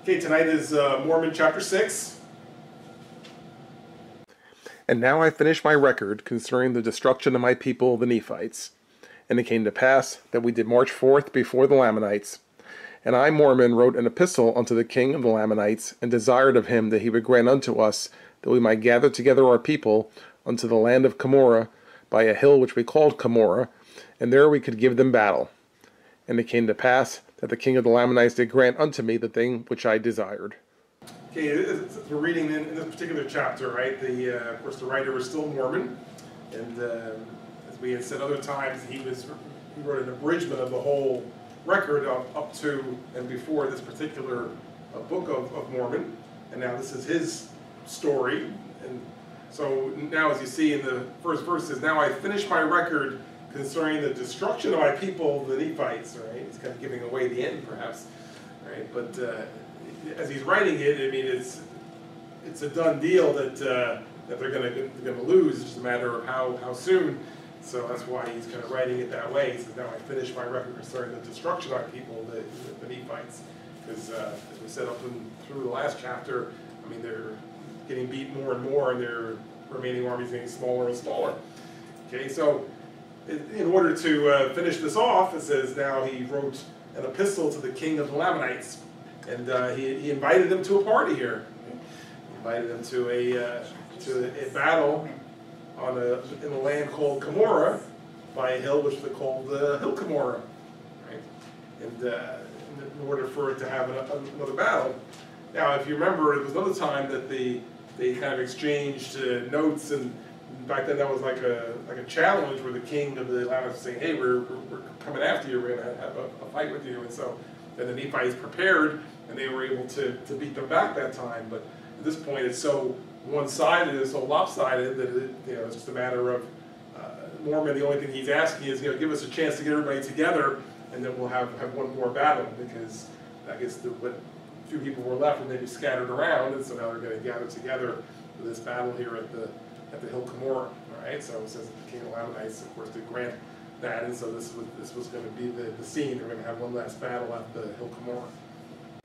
Okay, tonight is Mormon chapter 6. And now I finish my record concerning the destruction of my people, the Nephites. And it came to pass that we did march forth before the Lamanites. And I, Mormon, wrote an epistle unto the king of the Lamanites, and desired of him that he would grant unto us that we might gather together our people unto the land of Cumorah, by a hill which we called Cumorah, and there we could give them battle. And it came to pass that the king of the Lamanites did grant unto me the thing which I desired. Okay, we're reading in this particular chapter, right? Of course, the writer was still Mormon, and as we had said other times, he wrote an abridgment of the whole record up to and before this particular book of Mormon, and now this is his story. And so now, as you see in the first verse, it says, "Now I finish my record concerning the destruction of my people, the Nephites." Right? He's kind of giving away the end, perhaps, right? But as he's writing it, I mean, it's a done deal that they're going to lose. It's just a matter of how soon. So that's why he's kind of writing it that way. He says, "Now I finish my record concerning the destruction of my people, the Nephites," because as we said up through the last chapter, I mean, they're getting beat more and more, and their remaining armies getting smaller and smaller. Okay, so in order to finish this off, it says now he wrote an epistle to the king of the Lamanites, and he invited them to a party here. He invited them to a battle in a land called Cumorah, by a hill which they called the Hill Cumorah, right? And in order for it to have another battle. Now, if you remember, it was another time that they kind of exchanged notes, and back then that was like a challenge where the king of the Lamanites was saying, "Hey, we're coming after you. We're going to have a fight with you." And so then the Nephites prepared, and they were able to beat them back that time. But at this point, it's so one-sided, it's so lopsided that it's just a matter of Mormon. The only thing he's asking is, give us a chance to get everybody together, and then we'll have one more battle, because I guess what few people were left were maybe scattered around, and so now they're going to gather together for this battle here at the Hill Cumorah. All right, so it says that the king of the Lamanites, of course, did grant that, and so this was going to be the scene. They're going to have one last battle at the Hill Cumorah.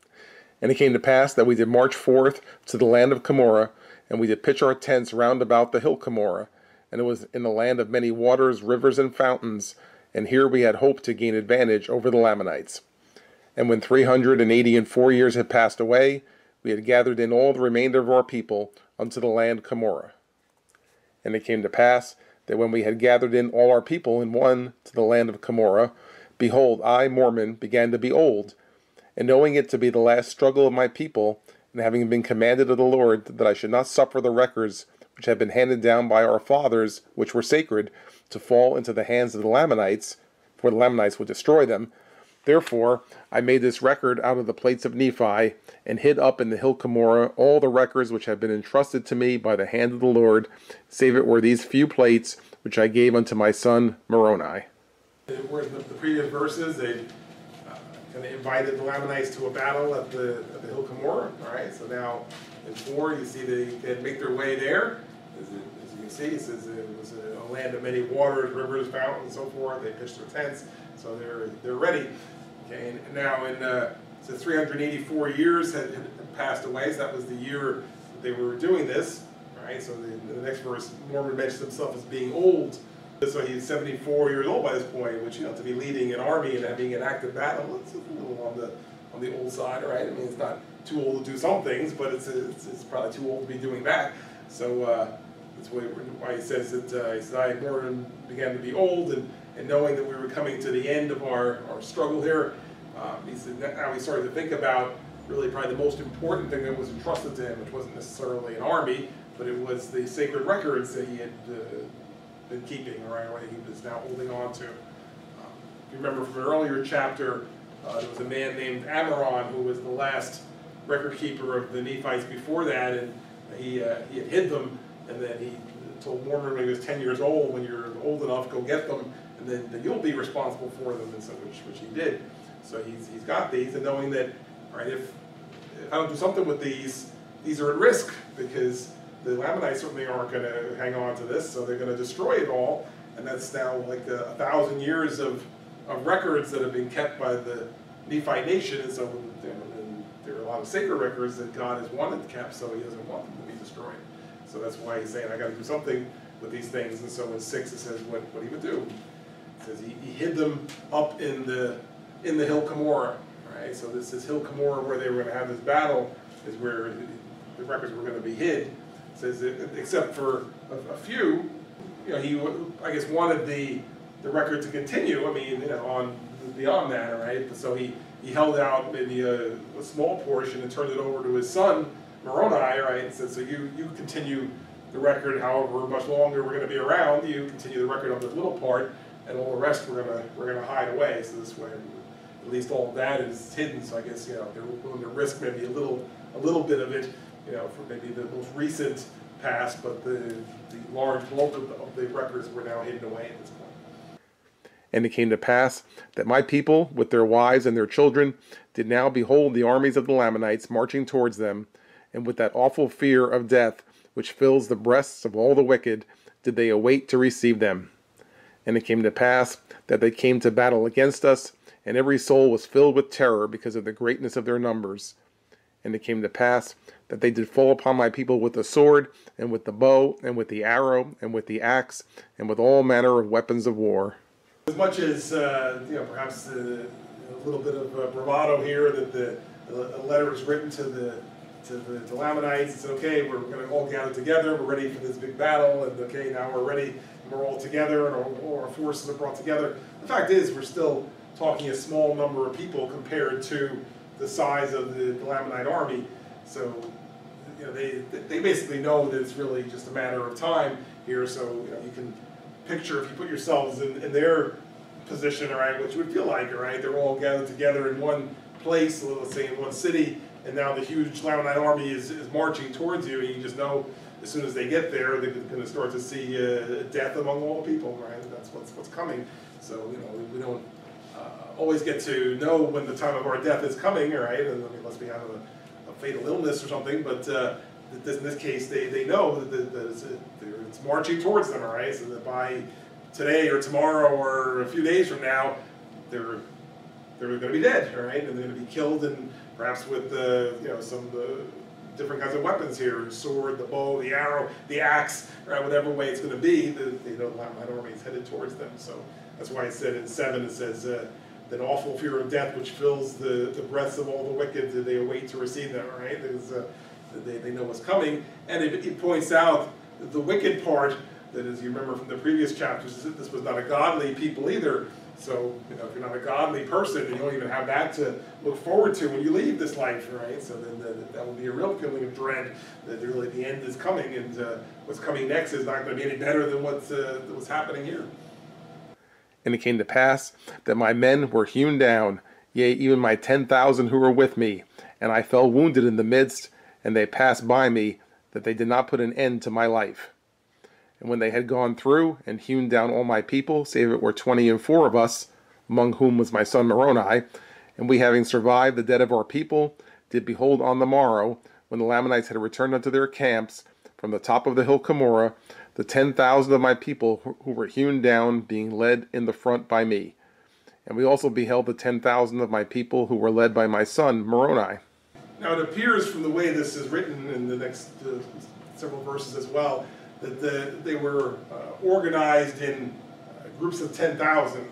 And it came to pass that we did march forth to the land of Cumorah, and we did pitch our tents round about the hill Cumorah, and it was in the land of many waters, rivers, and fountains, and here we had hoped to gain advantage over the Lamanites. And when 384 years had passed away, we had gathered in all the remainder of our people unto the land Cumorah. And it came to pass that when we had gathered in all our people in one to the land of Cumorah, behold, I, Mormon, began to be old, and knowing it to be the last struggle of my people, and having been commanded of the Lord that I should not suffer the records which had been handed down by our fathers, which were sacred, to fall into the hands of the Lamanites, for the Lamanites would destroy them, therefore I made this record out of the plates of Nephi, and hid up in the hill Cumorah all the records which had been entrusted to me by the hand of the Lord, save it were these few plates which I gave unto my son Moroni. Whereas the previous verses, they kind of invited the Lamanites to a battle at the Hill Cumorah. All right, so now in 4, you see they make their way there. As you can see, it says it was a land of many waters, rivers, fountains, and so forth. They pitched their tents, so they're ready. Okay, and now so 384 years had passed away. So that was the year that they were doing this. Right. So the next verse, Mormon mentions himself as being old. So he's 74 years old by this point, which, to be leading an army and having an active battle, it's a little on the old side, right? I mean, it's not too old to do some things, but it's probably too old to be doing that. So that's why he says that he says, "I, Mormon, began to be old, and knowing that we were coming to the end of our struggle here," he said, now he started to think about really probably the most important thing that was entrusted to him, which wasn't necessarily an army, but it was the sacred records that he had been keeping, right? He was now holding on to. If you remember from an earlier chapter, there was a man named Amaron who was the last record keeper of the Nephites before that, and he had hid them, and then he told Mormon when he was 10 years old, "When you're old enough, go get them, and then you'll be responsible for them," and so which he did. So he's got these, and knowing that, all right, if I don't do something with these are at risk, because the Lamanites certainly aren't going to hang on to this, so they're going to destroy it all, and that's now like 1,000 years of records that have been kept by the Nephite nation, and so there are a lot lot of sacred records that God has wanted kept, so he doesn't want them to be destroyed. So that's why he's saying, I got to do something with these things. And so in 6 it says what he would do. It says he hid them up in the hill Cumorah, right? So this is hill Cumorah where they were going to have this battle, is where the records were going to be hid. It says that, except for a few, he, I guess, wanted the record to continue. I mean, on beyond that, right? So he held out maybe a small portion and turned it over to his son Moroni, right? And said, so you continue the record however much longer we're going to be around. You continue the record on this little part, and all the rest we're gonna hide away. So this way, at least all of that is hidden. So I guess they're willing to risk maybe a little bit of it, for maybe the most recent past, but the large bulk of the records were now hidden away at this point. And it came to pass that my people, with their wives and their children, did now behold the armies of the Lamanites marching towards them, and with that awful fear of death which fills the breasts of all the wicked, did they await to receive them. And it came to pass that they came to battle against us, and every soul was filled with terror because of the greatness of their numbers. And it came to pass that they did fall upon my people with the sword, and with the bow, and with the arrow, and with the axe, and with all manner of weapons of war. As much as perhaps a little bit of bravado here that the letter is written to the Lamanites, it's okay, we're going to all gather together, we're ready for this big battle, and okay, now we're ready, and we're all together, and all our forces are brought together. The fact is, we're still talking a small number of people compared to the size of the Lamanite army. So they basically know that it's really just a matter of time here. So you can picture, if you put yourselves in their position, all right, what you would feel like, all right, they're all gathered together in one place, let's say in one city, and now the huge Lamanite army is marching towards you, and you just know as soon as they get there, they're going to start to see death among all people, right? That's what's coming. So we don't always get to know when the time of our death is coming, right? Unless we have a fatal illness or something, but in this case, they know that it's marching towards them, all right? So that by today or tomorrow or a few days from now, they're going to be dead, all right? And they're going to be killed, and perhaps with some different kinds of weapons here: sword, the bow, the arrow, the axe, right? Whatever way it's going to be, the Lamanite army is headed towards them. So that's why it said in 7, it says that awful fear of death which fills the breasts of all the wicked, that they await to receive them, right? They know what's coming. And it points out the wicked part, that as you remember from the previous chapters, this was not a godly people either. So if you're not a godly person, and you don't even have that to look forward to when you leave this life, right? So then that will be a real feeling of dread, that really the end is coming, and what's coming next is not going to be any better than what's happening here. And it came to pass that my men were hewn down, yea, even my 10,000 who were with me, and I fell wounded in the midst, and they passed by me, that they did not put an end to my life. And when they had gone through and hewn down all my people, save it were 24 of us, among whom was my son Moroni, and we having survived the dead of our people, did behold on the morrow, when the Lamanites had returned unto their camps, from the top of the hill Cumorah, the 10,000 of my people who were hewn down, being led in the front by me. And we also beheld the 10,000 of my people who were led by my son Moroni. Now it appears from the way this is written in the next several verses as well, that they were organized in groups of 10,000, right?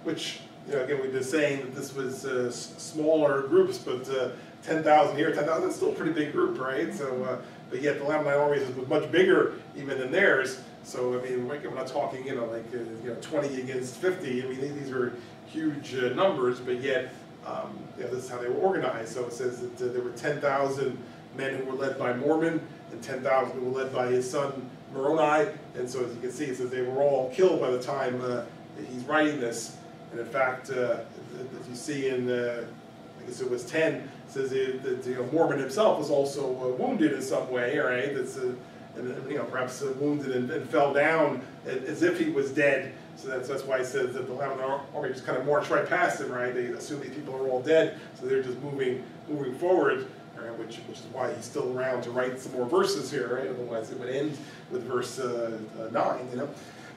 Which, again, we've been saying that this was smaller groups, but 10,000 here, 10,000, that's still a pretty big group, right? So, but yet the Lamanite army was much bigger even than theirs. So, I mean, we're not talking, 20 against 50. I mean, these are huge numbers, but yet, this is how they were organized. So it says that there were 10,000 men who were led by Mormon, and 10,000 who were led by his son Moroni. And so as you can see, it says they were all killed by the time that he's writing this. And in fact, as you see in, I guess it was 10, it says that Mormon himself was also wounded in some way, right? Perhaps wounded and fell down as if he was dead. So that's why it says that the Lamanite army just kind of marched right past him, right? They assume these people are all dead, so they're just moving forward. Right, which is why he's still around to write some more verses here, right? Otherwise it would end with verse 9,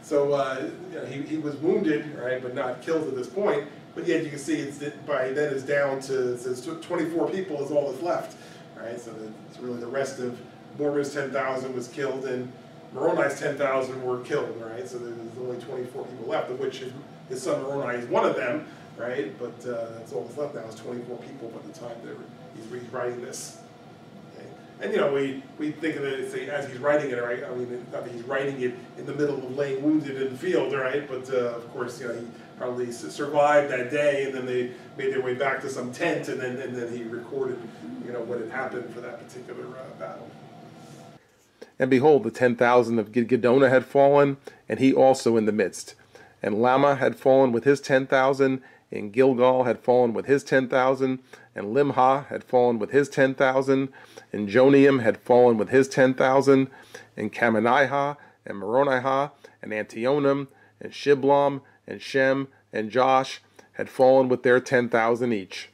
So he was wounded, right, but not killed at this point. but yet you can see by then it's down to, it says 24 people is all that's left, right? So it's really the rest of Mormon's 10,000 was killed, and Moroni's 10,000 were killed, right? So there's only 24 people left, of which his son Moroni is one of them, right? But that's all that's left now is 24 people by the time he's writing this. Okay? And you know, we think of it as he's writing it, right? I mean, not that he's writing it in the middle of laying wounded in the field, right? But of course, you know, he probably survived that day, and then they made their way back to some tent, and then he recorded, you know, what had happened for that particular battle. And behold, the 10,000 of Giddonah had fallen, and he also in the midst. And Lama had fallen with his 10,000, and Gilgal had fallen with his 10,000, and Limhah had fallen with his 10,000, and Joniam had fallen with his 10,000, and Kamanihah, and Moronihah, and Antionum, and Shiblam, and Shem, and Josh had fallen with their 10,000 each.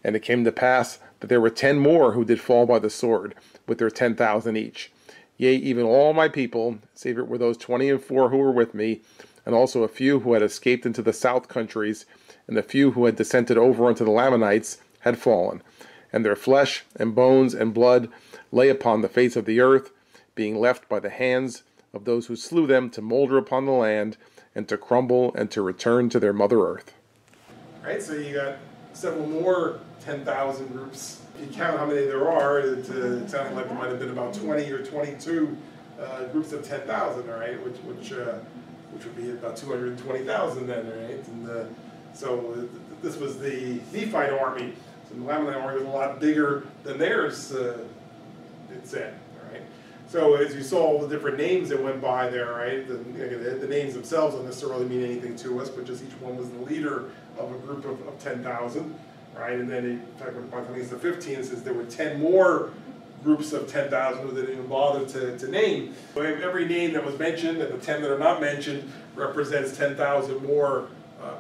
And it came to pass that there were 10 more who did fall by the sword, with their 10,000 each. Yea, even all my people, save it were those 24 who were with me, and also a few who had escaped into the south countries, and a few who had descended over unto the Lamanites, had fallen. And their flesh, and bones, and blood lay upon the face of the earth, being left by the hands of those who slew them to molder upon the land, and to crumble, and to return to their mother earth. Right, so you got several more 10,000 groups. If you count how many there are, it sounded like there might have been about 20 or 22 groups of 10,000, all right, which would be about 220,000 then, right? And so this was the Nephite army. So the Lamanite army was a lot bigger than theirs, it said, all right? So as you saw all the different names that went by there, right? The names themselves don't necessarily mean anything to us, but just each one was the leader of a group of 10,000. Right, and then in fact, by the time it's the 15, it says there were 10 more groups of 10,000 who they didn't even bother to name. So every name that was mentioned, and the 10 that are not mentioned, represents 10,000 more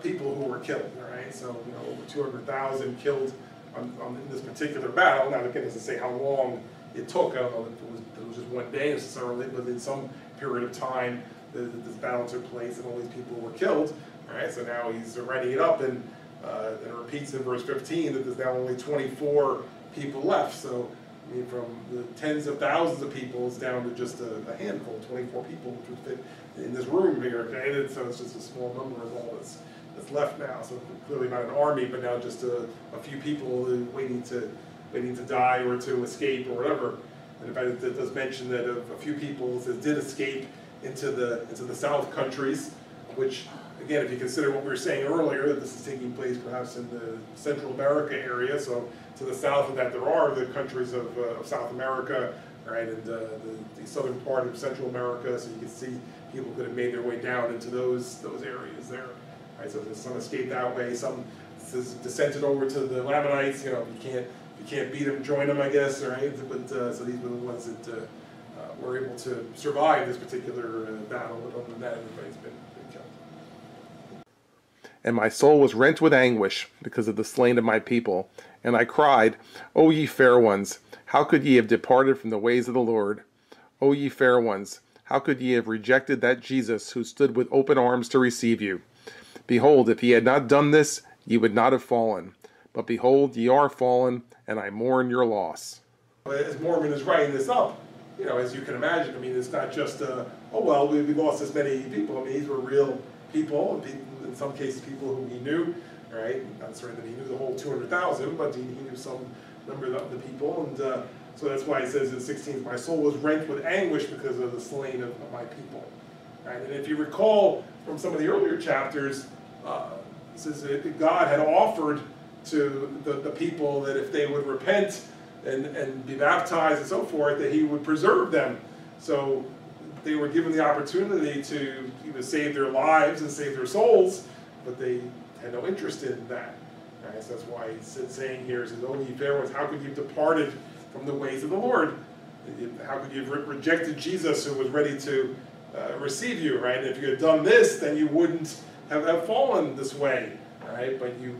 people who were killed. All right, so you know, over 200,000 killed in this particular battle. Now, again, it doesn't say how long it took. I don't know if it was just one day necessarily, but in some period of time, this battle took place, and all these people were killed. All right, so now he's writing it up, and it repeats in verse 15 that there's now only 24 people left. So, I mean, from the tens of thousands of people, it's down to just a handful, 24 people, which would fit in this room here. Okay, and so it's just a small number of all that's left now. So clearly not an army, but now just a few people waiting to die or to escape or whatever. And in fact, it does mention that a few people did escape into the south countries, which, again, if you consider what we were saying earlier, that this is taking place perhaps in the Central America area, so to the south of that there are the countries of South America, right, and the southern part of Central America, so you can see people could have made their way down into those areas there. Right, so there's some escaped that way, some descended over to the Lamanites. You know, you can't beat them, join them, I guess, right? But so these were the ones that were able to survive this particular battle. But other than that, everybody's been killed. And my soul was rent with anguish because of the slain of my people. And I cried, O ye fair ones, how could ye have departed from the ways of the Lord? O ye fair ones, how could ye have rejected that Jesus who stood with open arms to receive you? Behold, if ye had not done this, ye would not have fallen. But behold, ye are fallen, and I mourn your loss. As Mormon is writing this up, you know, as you can imagine, I mean, it's not just, oh, well, we lost this many people. I mean, these were real people, and in some cases, people whom he knew, right? Not certain that he knew the whole 200,000, but he knew some number of the people. And so that's why it says in 16, my soul was rent with anguish because of the slain of my people. Right? And if you recall from some of the earlier chapters, it says that God had offered to the people that if they would repent and be baptized and so forth, that he would preserve them. So they were given the opportunity to either save their lives and save their souls, but they had no interest in that. Right? So that's why he's saying here, he says, "O ye fair ones, how could you have departed from the ways of the Lord? How could you have rejected Jesus who was ready to receive you?" Right? And if you had done this, then you wouldn't have fallen this way. Right? But you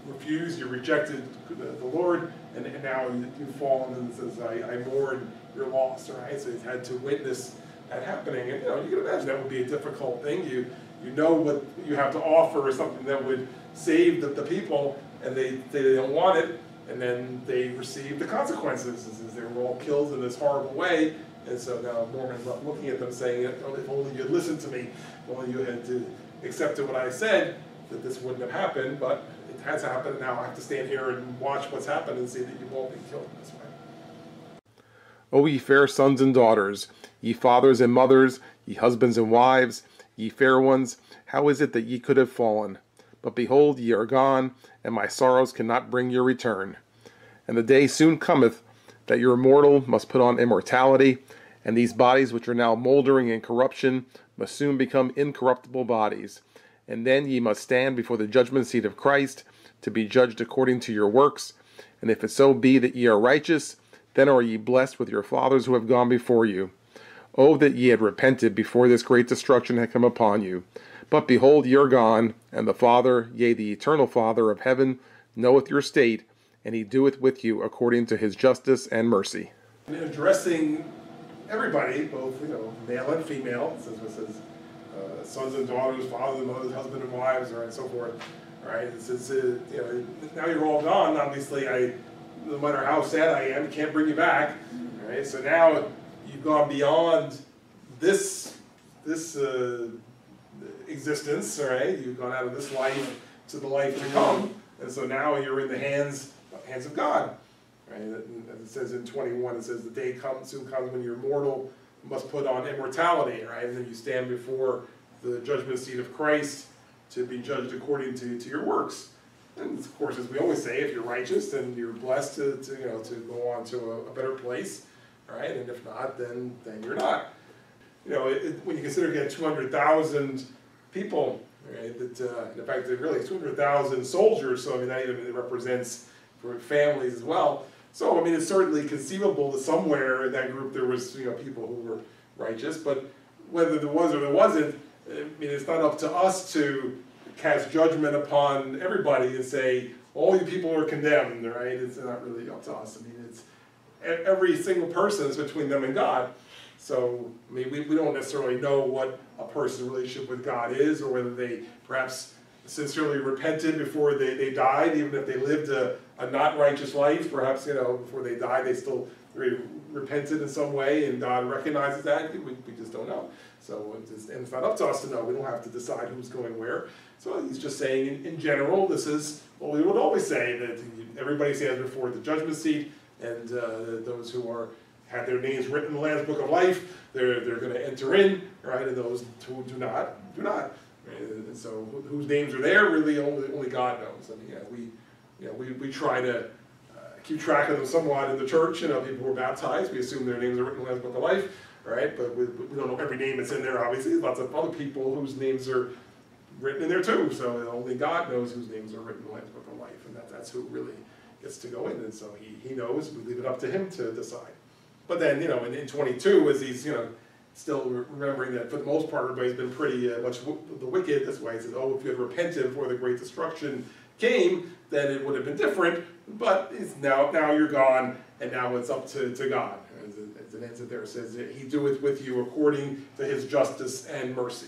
refused, you rejected the Lord, and now you've fallen, and it says, I mourn your loss, right? So he's had to witness that happening, and you know, you can imagine that would be a difficult thing. You know what you have to offer is something that would saved the people, and they don't want it, and then they receive the consequences. They were all killed in this horrible way, and so now Mormon's looking at them saying, oh, if only you had listened to me, if only you had accepted what I said, that this wouldn't have happened, but it has happened, and now I have to stand here and watch what's happened and see that you won't be killed in this way. O ye fair sons and daughters, ye fathers and mothers, ye husbands and wives, ye fair ones, how is it that ye could have fallen? But behold, ye are gone, and my sorrows cannot bring your return. And the day soon cometh that your mortal must put on immortality, and these bodies which are now mouldering in corruption must soon become incorruptible bodies. And then ye must stand before the judgment seat of Christ, to be judged according to your works. And if it so be that ye are righteous, then are ye blessed with your fathers who have gone before you. Oh, that ye had repented before this great destruction had come upon you. But behold, ye are gone, and the Father, yea, the eternal Father of heaven, knoweth your state, and he doeth with you according to his justice and mercy. And addressing everybody, both male and female, it says sons and daughters, fathers and mothers, husbands and wives, and so forth. Right? It says, now you're all gone. Obviously, no matter how sad I am, can't bring you back. Right? So now you've gone beyond this existence. Right? You've gone out of this life to the life to come, and so now you're in the hands of God. Right? And it says in 21, it says the day soon comes when you're mortal must put on immortality. Right? And then you stand before the judgment seat of Christ to be judged according to your works. And of course, as we always say, if you're righteous, then you're blessed to go on to a better place, right? And if not, then you're not. When you consider again 200,000 people, right? That in fact, really 200,000 soldiers. So I mean, that even represents for families as well. So I mean, it's certainly conceivable that somewhere in that group there was people who were righteous, but whether there was or there wasn't, I mean, it's not up to us to cast judgment upon everybody and say, all you people are condemned, right? It's not really up to us. I mean, it's every single person is between them and God. So, I mean, we don't necessarily know what a person's relationship with God is, or whether they perhaps sincerely repented before they died, even if they lived a not righteous life. Perhaps, before they died, they still repented in some way, and God recognizes that. We just don't know. So, and it's not up to us to know. We don't have to decide who's going where. So he's just saying, in general, this is what we would always say, that everybody stands before the judgment seat, and those who have their names written in the Lamb's Book of Life, they're going to enter in, right? And those who do not. Right? And so whose names are there, really only God knows. I mean, we try to keep track of them somewhat in the church. People who are baptized, we assume their names are written in the Lamb's Book of Life, right? But we don't know every name that's in there, obviously. There's lots of other people whose names are written in there too, so only God knows whose names are written in the Lamb's Book of Life, and that's who really gets to go in, and so he knows. We leave it up to him to decide. But then, in 22, as he's, still remembering that for the most part everybody's been pretty much the wicked this way, he says, oh, if you had repented before the great destruction came, then it would have been different, but it's now you're gone, and now it's up to God. As it ends it there, it says, he doeth with you according to his justice and mercy.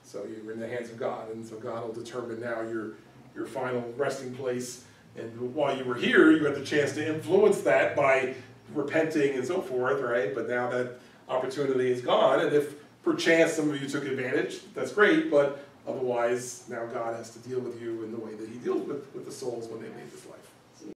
So you're in the hands of God, and so God will determine now your final resting place. And while you were here, you had the chance to influence that by repenting and so forth, right? But now that opportunity is gone, and if perchance some of you took advantage, that's great, but otherwise now God has to deal with you in the way that he deals with the souls when they leave this life.